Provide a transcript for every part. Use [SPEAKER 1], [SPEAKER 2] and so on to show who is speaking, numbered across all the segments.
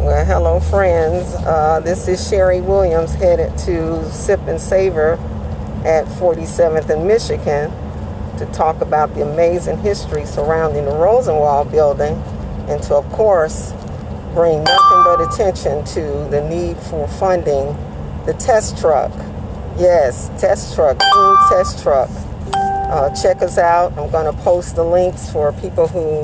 [SPEAKER 1] Well, hello, friends. This is Sherry Williams headed to Sip and Savor at 47th and Michigan to talk about the amazing history surrounding the Rosenwald building and to, of course, bring nothing but attention to the need for funding the test truck. Yes, test truck, team test truck. Check us out. I'm going to post the links for people who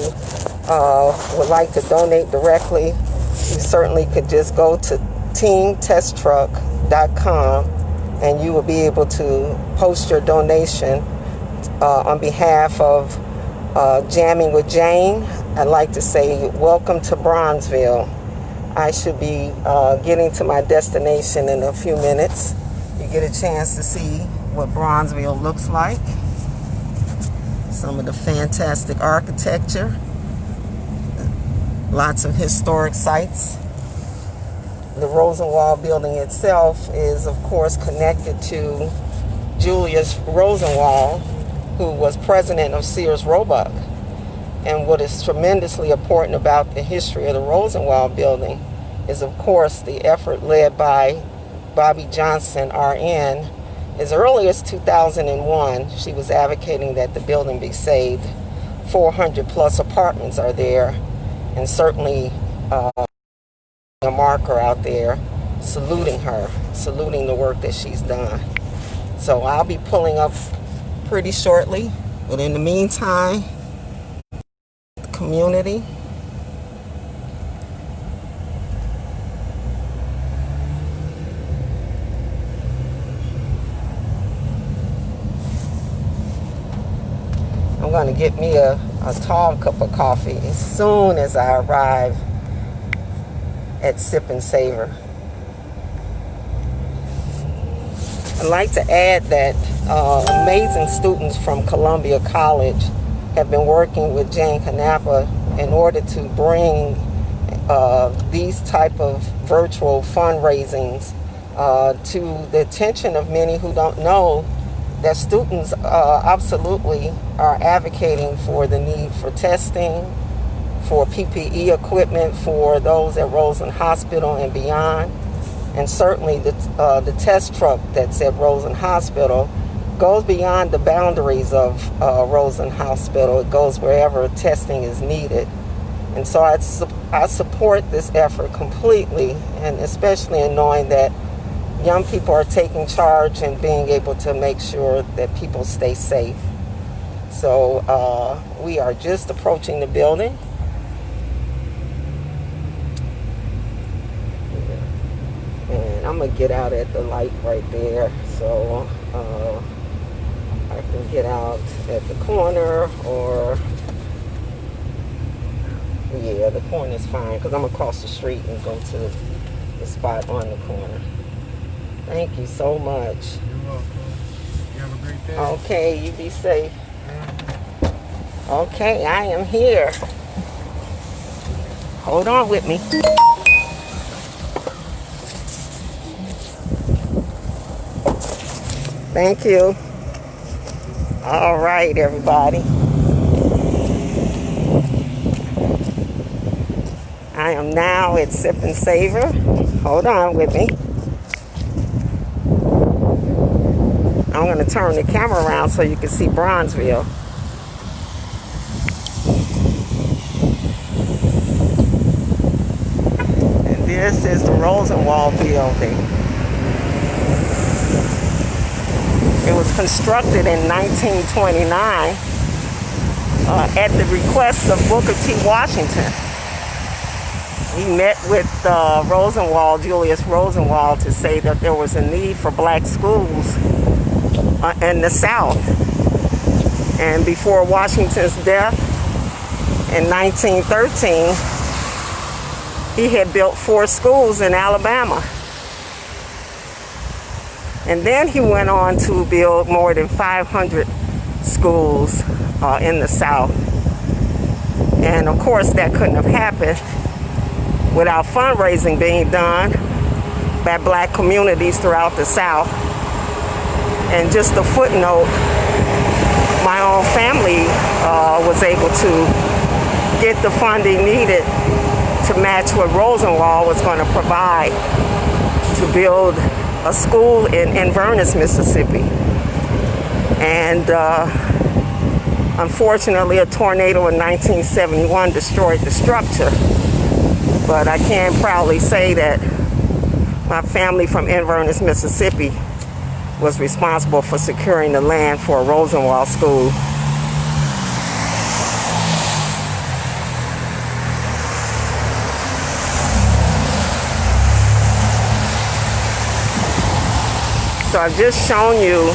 [SPEAKER 1] would like to donate directly. You certainly could just go to teamtesttruck.com and you will be able to post your donation on behalf of Jammin with Jane. I'd like to say welcome to Bronzeville. I should be getting to my destination in a few minutes. You get a chance to see what Bronzeville looks like. Some of the fantastic architecture. Lots of historic sites. The Rosenwald building itself is, of course, connected to Julius Rosenwald, who was president of Sears Roebuck. And what is tremendously important about the history of the Rosenwald building is, of course, the effort led by Bobby Johnson, RN. As early as 2001, she was advocating that the building be saved. 400 plus apartments are there. And certainly a marker out there saluting her, saluting the work that she's done. So I'll be pulling up pretty shortly. But in the meantime, the community. I'm going to get me a tall cup of coffee as soon as I arrive at Sip and Savor. I'd like to add that amazing students from Columbia College have been working with Jane Canapa in order to bring these type of virtual fundraisings to the attention of many who don't know that students absolutely are advocating for the need for testing, for PPE equipment for those at Rosen Hospital and beyond. And certainly the test truck that's at Rosen Hospital goes beyond the boundaries of Rosen Hospital. It goes wherever testing is needed. And so I support this effort completely, and especially in knowing that young people are taking charge and being able to make sure that people stay safe. So we are just approaching the building. And I'm going to get out at the light right there so I can get out at the corner, or yeah, the corner is fine because I'm across the street and go to the spot on the corner. Thank you so much.
[SPEAKER 2] You're welcome. You have a great day.
[SPEAKER 1] Okay, you be safe. Okay, I am here. Hold on with me. Thank you. All right, everybody. I am now at Sip and Savor. Hold on with me. I'm going to turn the camera around so you can see Bronzeville. And this is the Rosenwald building. It was constructed in 1929 at the request of Booker T. Washington. He met with Julius Rosenwald, to say that there was a need for black schools in the South. And before Washington's death in 1913, he had built 4 schools in Alabama. And then he went on to build more than 500 schools in the South. And of course that couldn't have happened without fundraising being done by black communities throughout the South. And just a footnote, my own family was able to get the funding needed to match what Rosenwald was going to provide to build a school in Inverness, Mississippi. And unfortunately, a tornado in 1971 destroyed the structure. But I can proudly say that my family from Inverness, Mississippi was responsible for securing the land for a Rosenwald school. So I've just shown you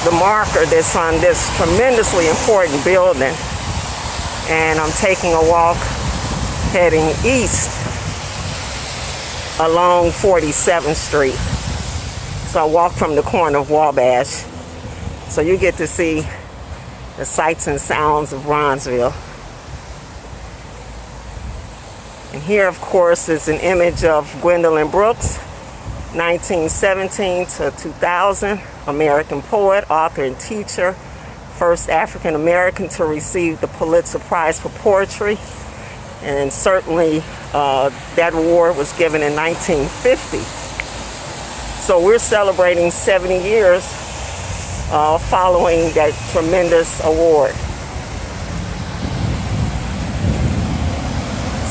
[SPEAKER 1] the marker that's on this tremendously important building, and I'm taking a walk heading east along 47th Street. So I walk from the corner of Wabash, so you get to see the sights and sounds of Bronzeville. And here, of course, is an image of Gwendolyn Brooks, 1917 to 2000, American poet, author, and teacher, first African American to receive the Pulitzer Prize for poetry. And certainly that award was given in 1950. So we're celebrating 70 years following that tremendous award.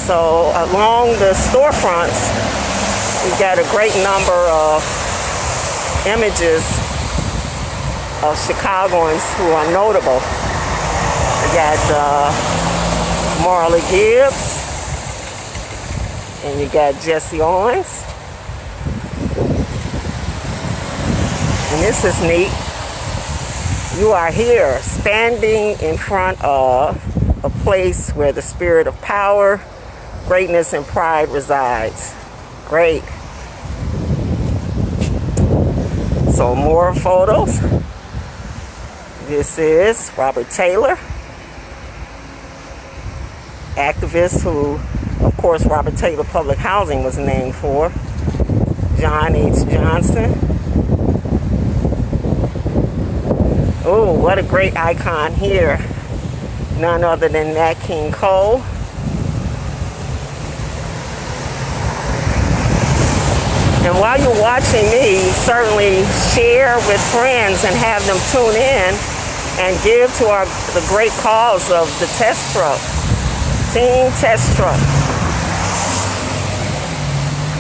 [SPEAKER 1] So along the storefronts, we've got a great number of images of Chicagoans who are notable. We got Marla Gibbs, and you got Jesse Owens. And this is neat. You are here standing in front of a place where the spirit of power, greatness, and pride resides. Great. So more photos. This is Robert Taylor, activist who, of course, Robert Taylor Public Housing was named for. John H. Johnson. Oh, what a great icon here. None other than Nat King Cole. And while you're watching me, certainly share with friends and have them tune in and give to the great cause of the test truck, Team Test Truck.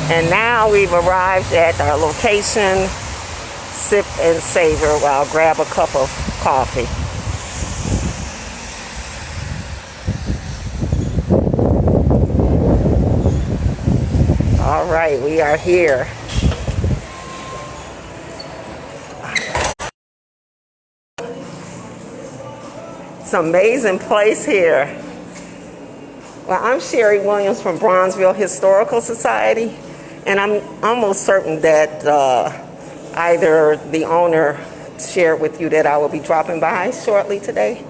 [SPEAKER 1] And now we've arrived at our location, Sip and Savor, while I'll grab a cup of coffee. All right, we are here. It's an amazing place here. Well, I'm Sherry Williams from Bronzeville Historical Society, and I'm almost certain that either the owner shared with you that I will be dropping by shortly today.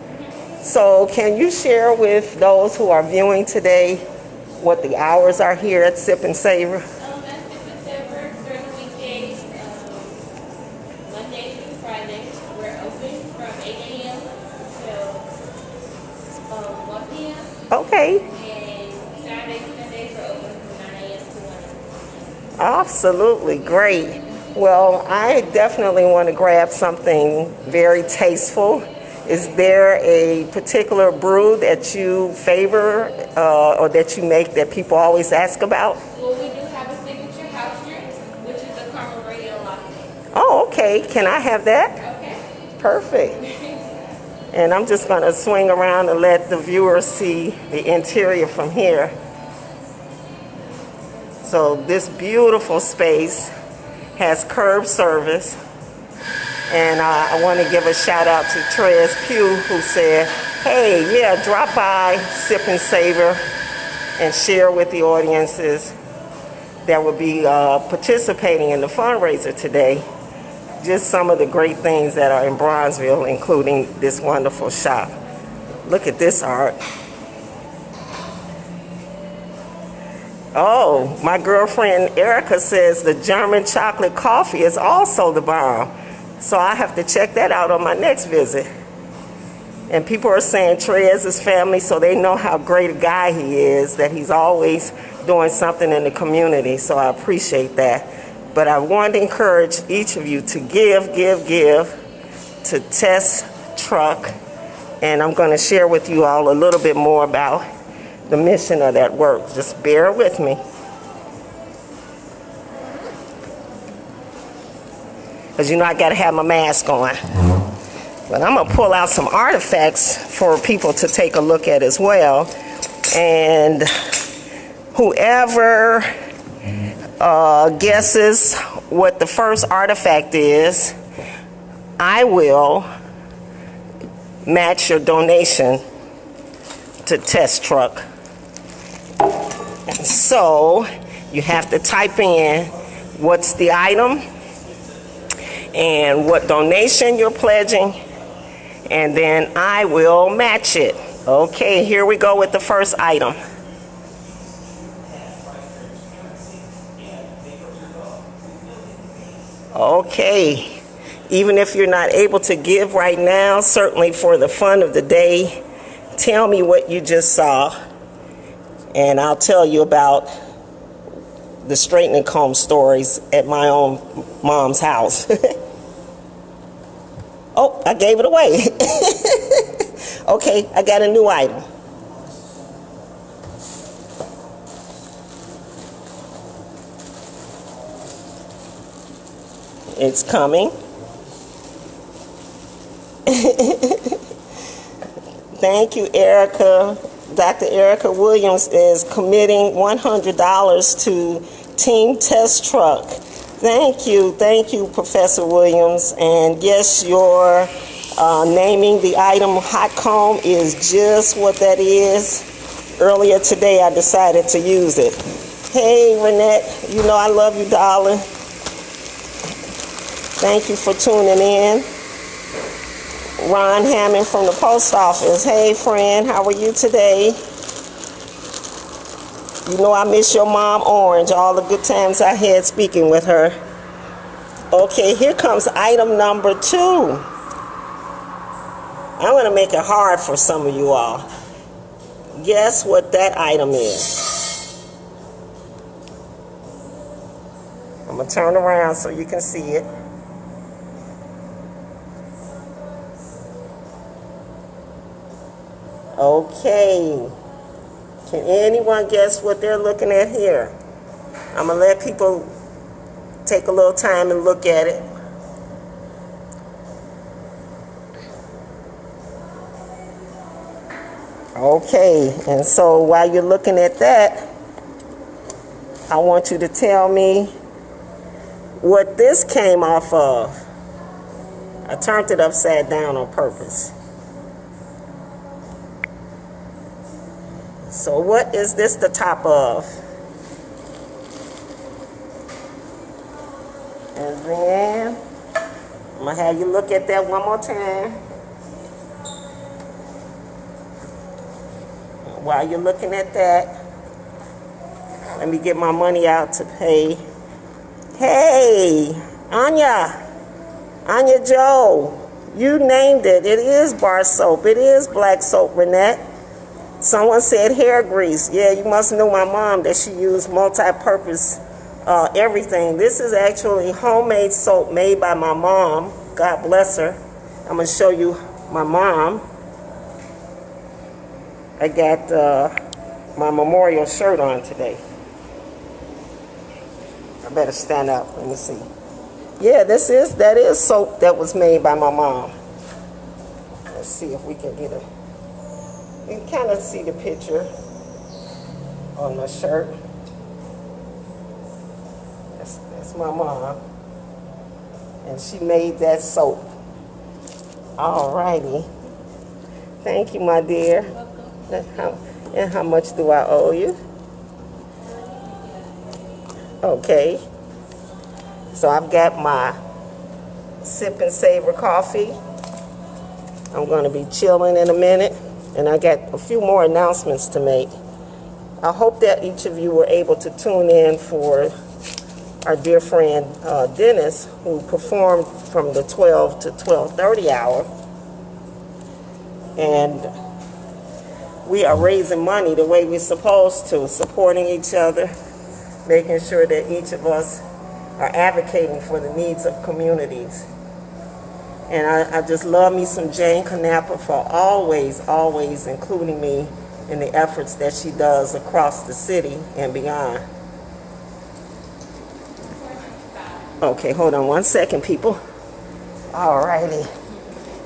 [SPEAKER 1] So can you share with those who are viewing today what the hours are here at Sip and Savor?
[SPEAKER 3] At Sip and Savor, during the weekdays, Monday through Friday, we're open from 8 a.m. till 1 p.m.
[SPEAKER 1] Okay.
[SPEAKER 3] And Saturdays and Sundays are open from 9 a.m. to 1 a.m.
[SPEAKER 1] Absolutely great. Well, I definitely want to grab something very tasteful. Is there a particular brew that you favor or that you make that people always ask about?
[SPEAKER 3] Well, we do have a signature house drink, which is a caramel radio latte.
[SPEAKER 1] Oh, okay. Can I have that?
[SPEAKER 3] Okay.
[SPEAKER 1] Perfect. And I'm just going to swing around and let the viewers see the interior from here. So this beautiful space has curb service. And I want to give a shout out to Trez Pugh, who said, hey, yeah, drop by, Sip and Savor, and share with the audiences that will be participating in the fundraiser today just some of the great things that are in Bronzeville, including this wonderful shop. Look at this art. Oh, my girlfriend Erica says the German chocolate coffee is also the bomb. So I have to check that out on my next visit. And people are saying Trez is family, so they know how great a guy he is, that he's always doing something in the community. So I appreciate that. But I want to encourage each of you to give to Test Truck. And I'm going to share with you all a little bit more about the mission of that work. Just bear with me. Because you know I got to have my mask on. But I'm going to pull out some artifacts for people to take a look at as well. And whoever guesses what the first artifact is, I will match your donation to Test Truck. And so you have to type in what's the item and what donation you're pledging, and then I will match it. Okay, here we go with the first item. Okay. Even if you're not able to give right now, certainly for the fun of the day, tell me what you just saw, and I'll tell you about the straightening comb stories at my own mom's house. Oh, I gave it away. Okay, I got a new item. It's coming. Thank you, Erica. Dr. Erica Williams is committing $100 to Team Test Truck. Thank you, Professor Williams. And yes, your naming the item hot comb is just what that is. Earlier today, I decided to use it. Hey, Renette, you know I love you, darling. Thank you for tuning in. Ron Hammond from the post office. Hey, friend, how are you today? You know I miss your mom, Orange, all the good times I had speaking with her. Okay, here comes item number 2. I'm going to make it hard for some of you all. Guess what that item is? I'm going to turn around so you can see it. Okay, can anyone guess what they're looking at here? I'm going to let people take a little time and look at it. Okay, and so while you're looking at that, I want you to tell me what this came off of. I turned it upside down on purpose. So what is this the top of? And then I'm going to have you look at that one more time. While you're looking at that, let me get my money out to pay. Hey, Anya Joe, you named it. It is bar soap. It is black soap, Renette. Someone said hair grease. Yeah, you must know my mom that she used multi-purpose everything. This is actually homemade soap made by my mom. God bless her. I'm going to show you my mom. I got my memorial shirt on today. I better stand up. Let me see. Yeah, that is soap that was made by my mom. Let's see if we can get it. You can kind of see the picture on the shirt. That's my mom. And she made that soap. Alrighty. Thank you, my dear. And how much do I owe you? Okay. So I've got my Sip and Savor coffee. I'm going to be chilling in a minute. And I got a few more announcements to make. I hope that each of you were able to tune in for our dear friend Dennis, who performed from the 12 to 12:30 hour. And we are raising money the way we're supposed to, supporting each other, making sure that each of us are advocating for the needs of communities. And I just love me some Jane Canapa for always including me in the efforts that she does across the city and beyond. Okay, hold on one second, people. All righty.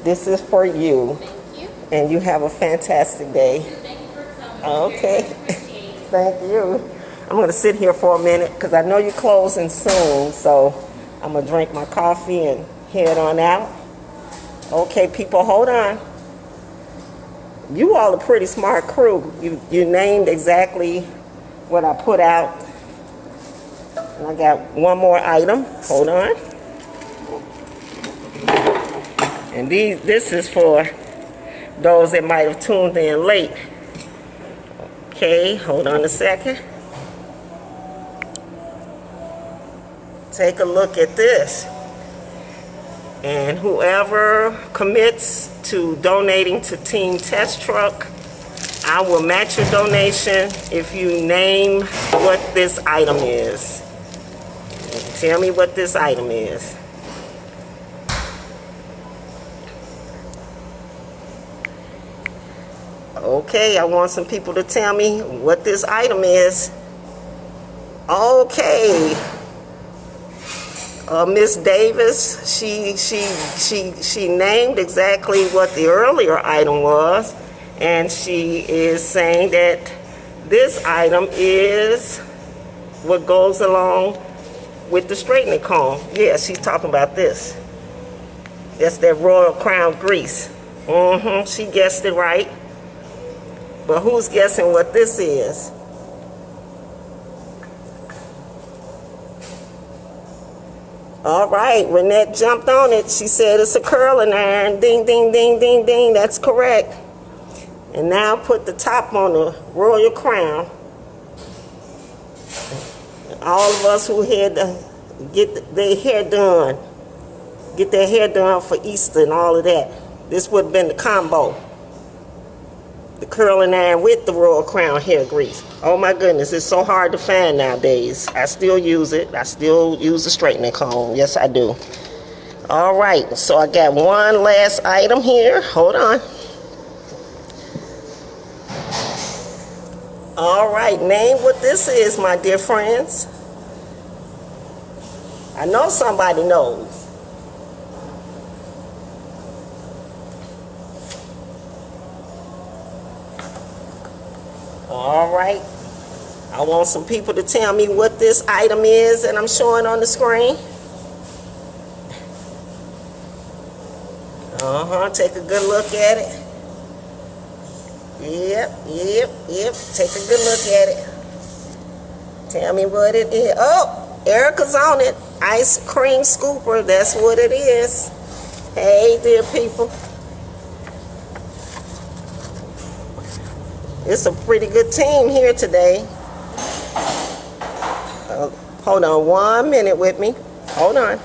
[SPEAKER 1] This is for you.
[SPEAKER 3] Thank you.
[SPEAKER 1] And you have a fantastic day.
[SPEAKER 3] Thank you for coming.
[SPEAKER 1] Okay.
[SPEAKER 3] Very much appreciated.
[SPEAKER 1] Thank you. I'm going to sit here for a minute because I know you're closing soon. So I'm going to drink my coffee and head on out. Okay, people, hold on. You all a pretty smart crew. You named exactly what I put out. And I got one more item. Hold on. And this is for those that might have tuned in late. Okay, hold on a second. Take a look at this. And whoever commits to donating to Team Test Truck, I will match your donation if you name what this item is. Tell me what this item is. Okay, I want some people to tell me what this item is. Okay. Miss Davis, she named exactly what the earlier item was, and she is saying that this item is what goes along with the straightening comb. Yeah, she's talking about this. That's that Royal Crown grease. She guessed it right. But who's guessing what this is? All right, Renette jumped on it. She said it's a curling iron. Ding, ding, ding, ding, ding. That's correct. And now put the top on the Royal Crown. All of us who had to get their hair done, for Easter and all of that. This would have been the combo. The curling iron with the Royal Crown hair grease. Oh my goodness, it's so hard to find nowadays. I still use it. I still use the straightening comb. Yes, I do. All right, so I got one last item here. Hold on. All right, name what this is, my dear friends. I know somebody knows. All right. I want some people to tell me what this item is that I'm showing on the screen. Take a good look at it. Yep. Take a good look at it. Tell me what it is. Oh, Erica's on it. Ice cream scooper. That's what it is. Hey, dear people. It's a pretty good team here today. Hold on 1 minute with me. Hold on.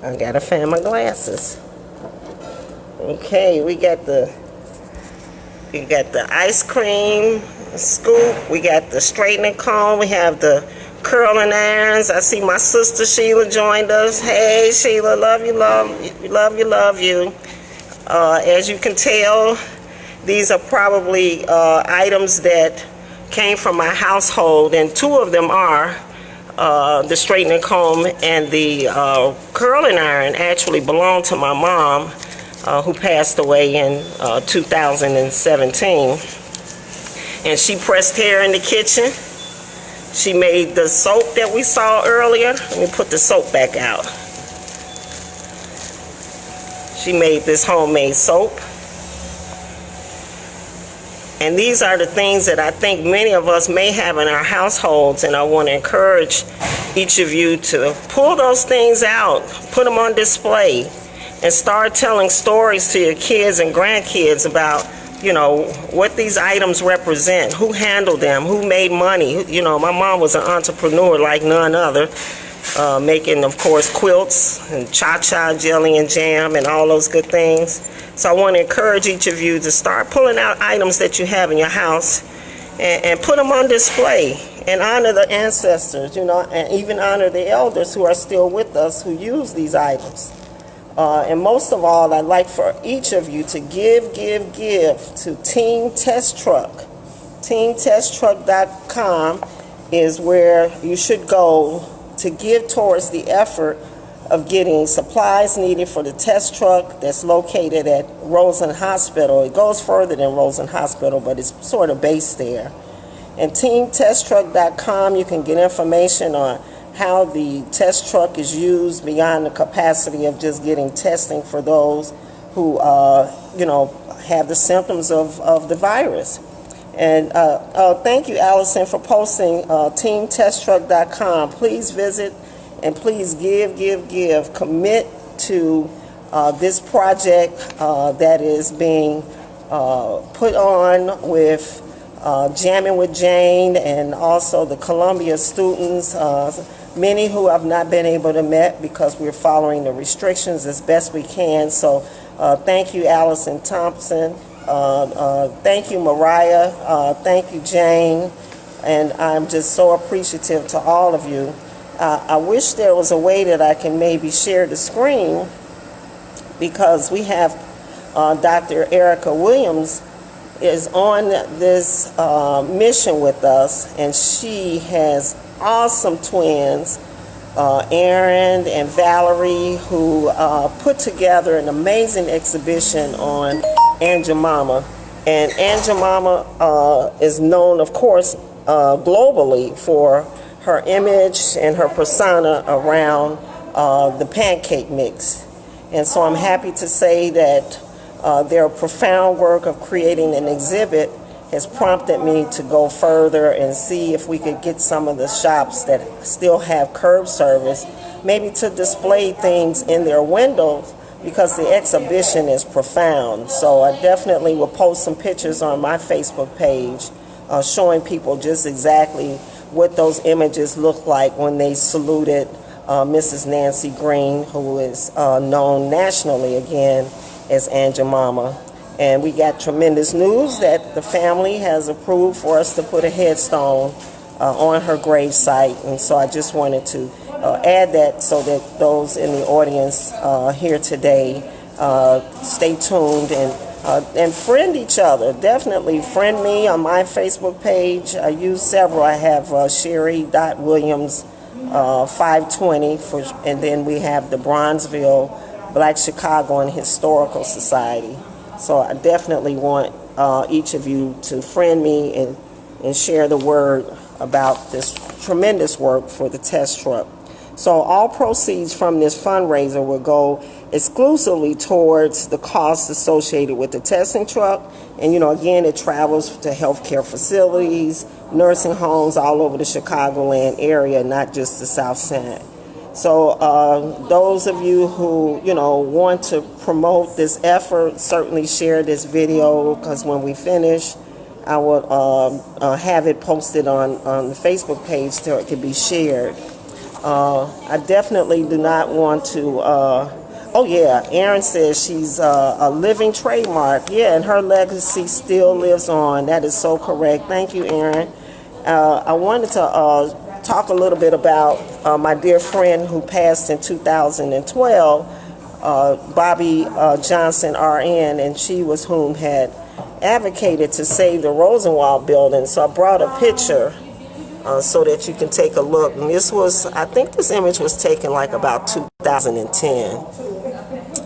[SPEAKER 1] I gotta find my glasses. Okay, we got the ice cream scoop. We got the straightening comb. We have the curling irons. I see my sister Sheila joined us. Hey Sheila, love you. As you can tell, these are probably items that came from my household, and two of them are the straightening comb and the curling iron actually belonged to my mom, who passed away in 2017. And she pressed hair in the kitchen. She made the soap that we saw earlier. Let me put the soap back out. She made this homemade soap. And these are the things that I think many of us may have in our households, and I want to encourage each of you to pull those things out, put them on display, and start telling stories to your kids and grandkids about, you know, what these items represent, who handled them, who made money. You know, my mom was an entrepreneur like none other. making, of course, quilts and cha-cha, jelly, and jam, and all those good things. So I want to encourage each of you to start pulling out items that you have in your house and put them on display and honor the ancestors, and even honor the elders who are still with us who use these items. And most of all, I'd like for each of you to give to Team Test Truck. TeamTestTruck.com is where you should go to give towards the effort of getting supplies needed for the test truck that's located at Rosen Hospital. It goes further than Rosen Hospital, but it's sort of based there. And TeamTestTruck.com, you can get information on how the test truck is used beyond the capacity of just getting testing for those who, have the symptoms of the virus. And thank you, Allison, for posting TeamTestTruck.com. Please visit and please give. Commit to this project that is being put on with Jammin with Jane and also the Columbia students, many who have not been able to meet because we're following the restrictions as best we can. So thank you, Allison Thompson. Thank you, Mariah. Thank you, Jane. And I'm just so appreciative to all of you. I wish there was a way that I can maybe share the screen, because we have Dr. Erica Williams is on this mission with us, and she has awesome twins, Aaron and Valerie, who put together an amazing exhibition on Aunt Jemima. And Aunt Jemima is known, of course, globally for her image and her persona around the pancake mix. And so I'm happy to say that their profound work of creating an exhibit has prompted me to go further and see if we could get some of the shops that still have curb service, maybe to display things in their windows, because the exhibition is profound. So I definitely will post some pictures on my Facebook page showing people just exactly what those images look like when they saluted Mrs. Nancy Green, who is known nationally again as Aunt Jemima. And we got tremendous news that the family has approved for us to put a headstone on her gravesite. And so I just wanted to add that so that those in the audience here today stay tuned and friend each other. Definitely friend me on my Facebook page. I use several. I have Sherry.Williams 520, and then we have the Bronzeville Black Chicagoan Historical Society. So I definitely want each of you to friend me and share the word about this tremendous work for the test truck. So all proceeds from this fundraiser will go exclusively towards the costs associated with the testing truck. And, again, it travels to healthcare facilities, nursing homes all over the Chicagoland area, not just the South Side. So those of you who, want to promote this effort, certainly share this video, because when we finish, I will have it posted on the Facebook page so it can be shared. I definitely do not want to... Erin says she's a living trademark. Yeah, and her legacy still lives on. That is so correct. Thank you, Erin. I wanted to talk a little bit about my dear friend who passed in 2012, Bobby Johnson, RN, and she was whom had advocated to save the Rosenwald building. So I brought a picture so that you can take a look. And I think this image was taken like about 2010.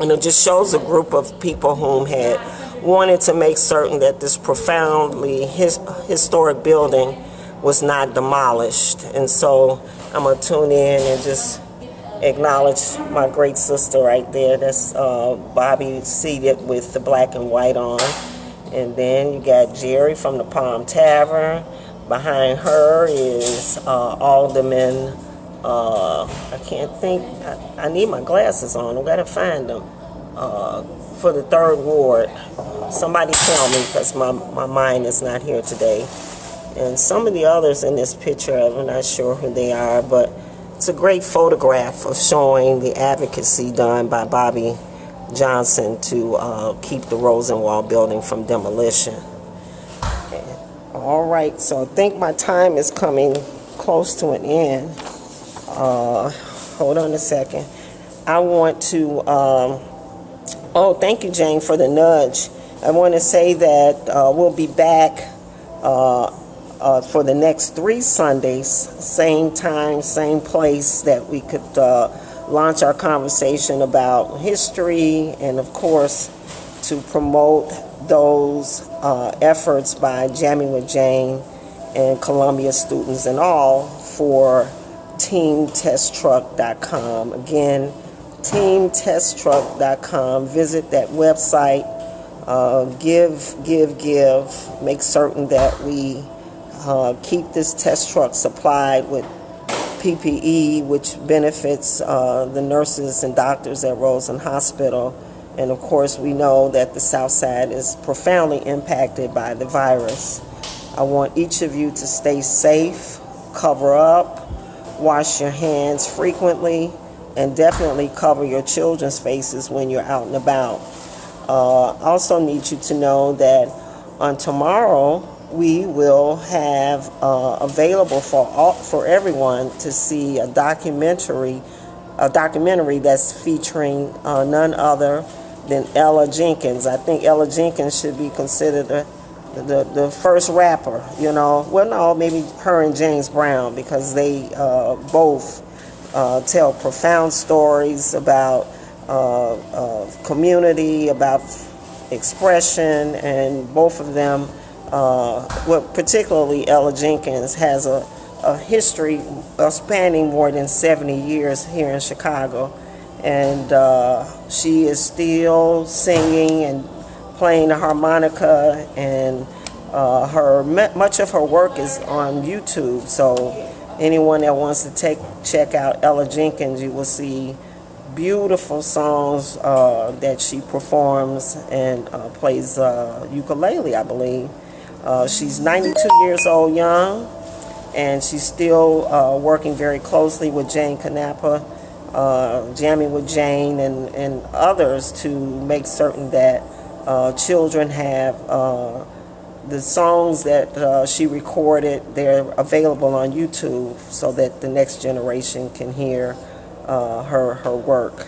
[SPEAKER 1] And it just shows a group of people whom had wanted to make certain that this profoundly historic building was not demolished. And so I'm going to tune in and just acknowledge my great sister right there. That's Bobby seated with the black and white on. And then you got Jerry from the Palm Tavern. Behind her is Alderman, I can't think, I need my glasses on, I've got to find them, for the 3rd Ward. Somebody tell me, because my mind is not here today. And some of the others in this picture, I'm not sure who they are, but It's a great photograph of showing the advocacy done by Bobby Johnson to keep the Rosenwald building from demolition. All right, so I think my time is coming close to an end. Hold on a second. I want to, oh, thank you, Jane, for the nudge. I want to say that we'll be back for the next 3 Sundays, same time, same place, that we could launch our conversation about history, and of course to promote those efforts by Jammin with Jane and Columbia students and all for teamtesttruck.com. Again, teamtesttruck.com. Visit that website. Give. Make certain that we keep this test truck supplied with PPE, which benefits the nurses and doctors at Rosen Hospital. And of course, we know that the South Side is profoundly impacted by the virus. I want each of you to stay safe, cover up, wash your hands frequently, and definitely cover your children's faces when you're out and about. I also need you to know that on tomorrow, we will have available for everyone to see a documentary that's featuring none other than Ella Jenkins. I think Ella Jenkins should be considered the first rapper, you know. Well, no, maybe her and James Brown, because they both tell profound stories about community, about expression, and both of them, well, particularly Ella Jenkins, has a history spanning more than 70 years here in Chicago. And she is still singing and playing the harmonica, and much of her work is on YouTube. So anyone that wants to check out Ella Jenkins, you will see beautiful songs that she performs and plays ukulele, I believe. She's 92 years old, young, and she's still working very closely with Jane Canapa, Jammin with Jane, and others to make certain that children have the songs that she recorded. They're available on YouTube so that the next generation can hear her work.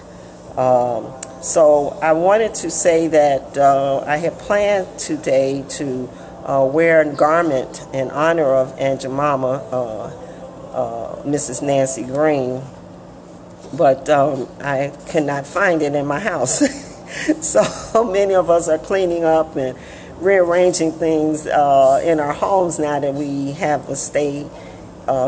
[SPEAKER 1] So I wanted to say that I had planned today to wear a garment in honor of Aunt Jemima, Mrs. Nancy Green, but I could not find it in my house. So many of us are cleaning up and rearranging things in our homes now that we have the state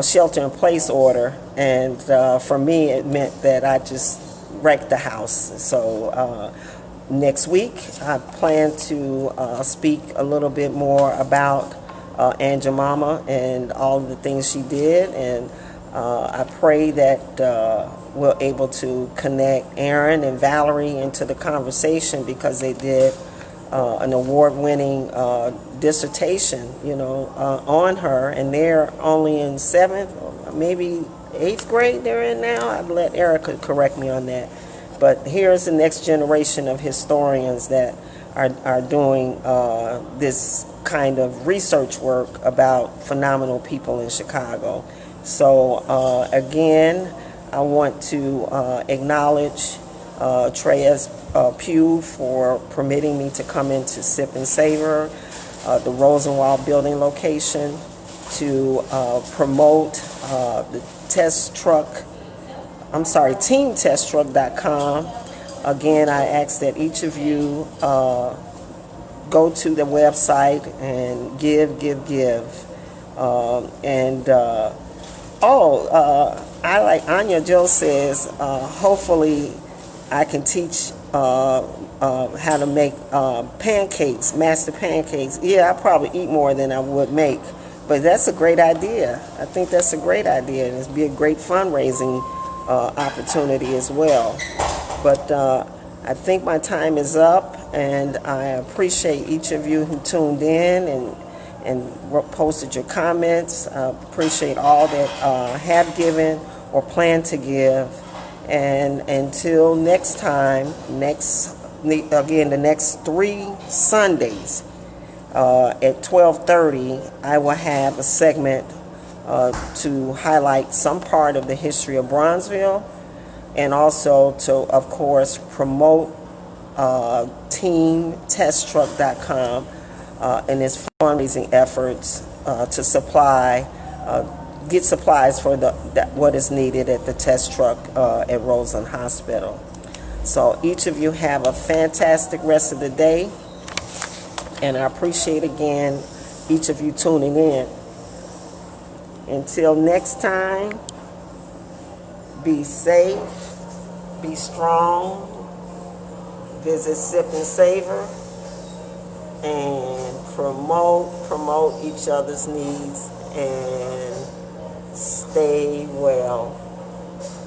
[SPEAKER 1] shelter-in-place order. And for me, it meant that I just wrecked the house. So next week, I plan to speak a little bit more about Aunt Jemima and all of the things she did. And I pray that we're able to connect Aaron and Valerie into the conversation, because they did an award-winning dissertation, on her, and they're only in 7th, or maybe 8th grade they're in now. I'd let Erica correct me on that. But here's the next generation of historians that are doing this kind of research work about phenomenal people in Chicago. So again, I want to acknowledge Treyas Pugh for permitting me to come in to sip and savor the Rosenwald building location, to promote the teamtesttruck.com. Again, I ask that each of you go to the website and give. I like Anya Joe says, hopefully I can teach how to make pancakes, master pancakes. Yeah, I probably eat more than I would make, but that's a great idea. I think that's a great idea, and it'd be a great fundraising opportunity as well. But I think my time is up, and I appreciate each of you who tuned in and posted your comments. I appreciate all that have given or plan to give. And until next time, the next 3 Sundays at 12:30, I will have a segment to highlight some part of the history of Bronzeville, and also to, of course, promote teamtesttruck.com and its fundraising efforts to get supplies for what is needed at the test truck at Roseland Hospital. So each of you have a fantastic rest of the day, and I appreciate again each of you tuning in. Until next time, be safe, be strong, visit Sip and Savor, and promote each other's needs, and stay well.